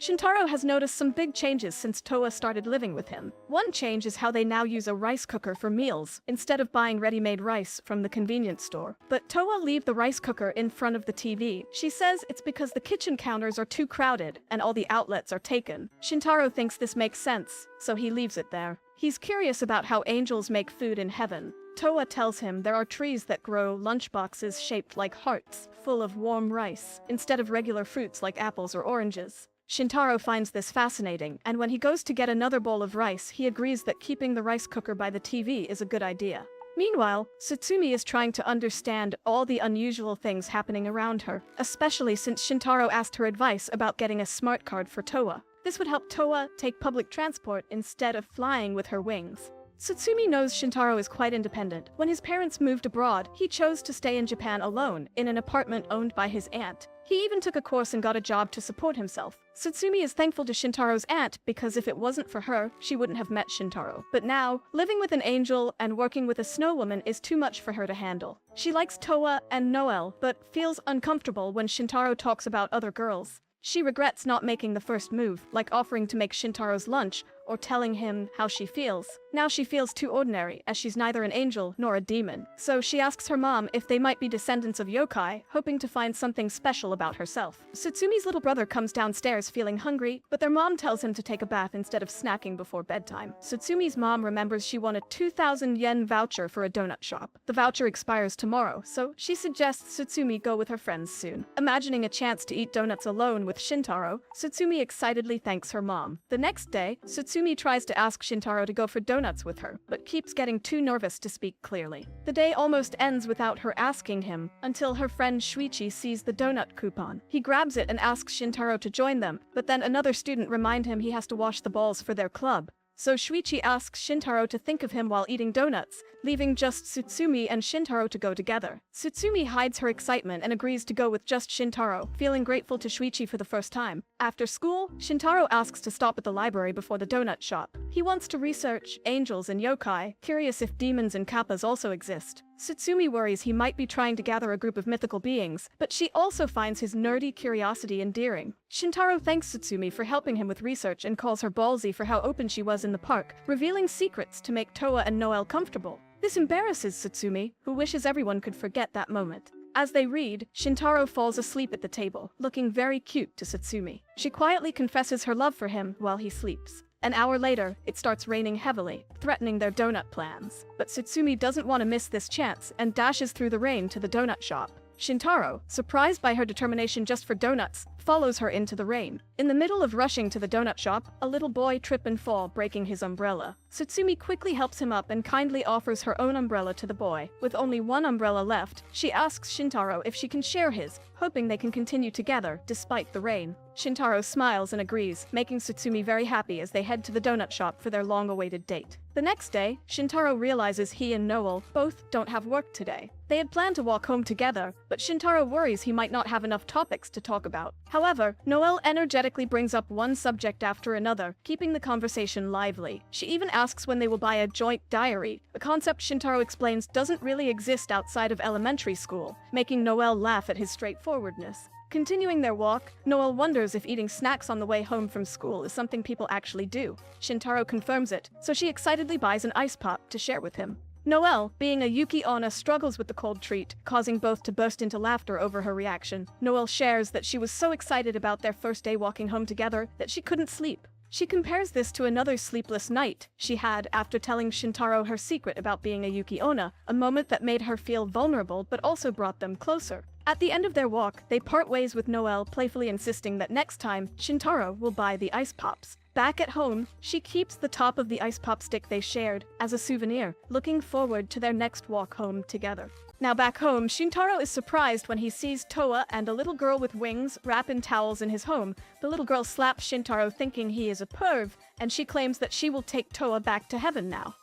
Shintaro has noticed some big changes since Towa started living with him. One change is how they now use a rice cooker for meals, instead of buying ready-made rice from the convenience store. But Towa leaves the rice cooker in front of the TV. She says it's because the kitchen counters are too crowded and all the outlets are taken. Shintaro thinks this makes sense, so he leaves it there. He's curious about how angels make food in heaven. Towa tells him there are trees that grow lunchboxes shaped like hearts, full of warm rice, instead of regular fruits like apples or oranges. Shintaro finds this fascinating, and when he goes to get another bowl of rice, he agrees that keeping the rice cooker by the TV is a good idea. Meanwhile, Satsumi is trying to understand all the unusual things happening around her, especially since Shintaro asked her advice about getting a smart card for Towa. This would help Towa take public transport instead of flying with her wings. Satsumi knows Shintaro is quite independent. When his parents moved abroad, he chose to stay in Japan alone, in an apartment owned by his aunt. He even took a course and got a job to support himself. Satsumi is thankful to Shintaro's aunt because if it wasn't for her, she wouldn't have met Shintaro. But now, living with an angel and working with a snow woman is too much for her to handle. She likes Towa and Noelle, but feels uncomfortable when Shintaro talks about other girls. She regrets not making the first move, like offering to make Shintaro's lunch or telling him how she feels. Now she feels too ordinary, as she's neither an angel nor a demon. So she asks her mom if they might be descendants of yokai, hoping to find something special about herself. Satsumi's little brother comes downstairs feeling hungry, but their mom tells him to take a bath instead of snacking before bedtime. Satsumi's mom remembers she won a 2,000 yen voucher for a donut shop. The voucher expires tomorrow, so she suggests Satsumi go with her friends soon. Imagining a chance to eat donuts alone with Shintaro, Satsumi excitedly thanks her mom. The next day, Satsumi tries to ask Shintaro to go for donuts with her, but keeps getting too nervous to speak clearly. The day almost ends without her asking him, until her friend Shuichi sees the donut coupon. He grabs it and asks Shintaro to join them, but then another student reminds him he has to wash the balls for their club. So Shuichi asks Shintaro to think of him while eating donuts, leaving just Satsumi and Shintaro to go together. Satsumi hides her excitement and agrees to go with just Shintaro, feeling grateful to Shuichi for the first time. After school, Shintaro asks to stop at the library before the donut shop. He wants to research angels and yokai, curious if demons and kappas also exist. Satsumi worries he might be trying to gather a group of mythical beings, but she also finds his nerdy curiosity endearing. Shintaro thanks Satsumi for helping him with research and calls her ballsy for how open she was in the park, revealing secrets to make Towa and Noelle comfortable. This embarrasses Satsumi, who wishes everyone could forget that moment. As they read, Shintaro falls asleep at the table, looking very cute to Satsumi. She quietly confesses her love for him while he sleeps. An hour later, it starts raining heavily, threatening their donut plans. But Satsumi doesn't want to miss this chance and dashes through the rain to the donut shop. Shintaro, surprised by her determination just for donuts, follows her into the rain. In the middle of rushing to the donut shop, a little boy trips and falls, breaking his umbrella. Satsumi quickly helps him up and kindly offers her own umbrella to the boy. With only one umbrella left, she asks Shintaro if she can share his, hoping they can continue together despite the rain. Shintaro smiles and agrees, making Satsumi very happy as they head to the donut shop for their long-awaited date. The next day, Shintaro realizes he and Noelle both don't have work today. They had planned to walk home together, but Shintaro worries he might not have enough topics to talk about. However, Noelle energetically brings up one subject after another, keeping the conversation lively. She even asks when they will buy a joint diary, a concept Shintaro explains doesn't really exist outside of elementary school, making Noelle laugh at his straightforwardness. Continuing their walk, Noelle wonders if eating snacks on the way home from school is something people actually do. Shintaro confirms it, so she excitedly buys an ice pop to share with him. Noelle, being a Yuki Onna, struggles with the cold treat, causing both to burst into laughter over her reaction. Noelle shares that she was so excited about their first day walking home together that she couldn't sleep. She compares this to another sleepless night she had after telling Shintaro her secret about being a Yuki Onna, a moment that made her feel vulnerable but also brought them closer. At the end of their walk, they part ways with Noelle playfully insisting that next time, Shintaro will buy the ice pops. Back at home, she keeps the top of the ice pop stick they shared as a souvenir, looking forward to their next walk home together. Now back home, Shintaro is surprised when he sees Towa and a little girl with wings wrap in towels in his home. The little girl slaps Shintaro thinking he is a perv, and she claims that she will take Towa back to heaven now.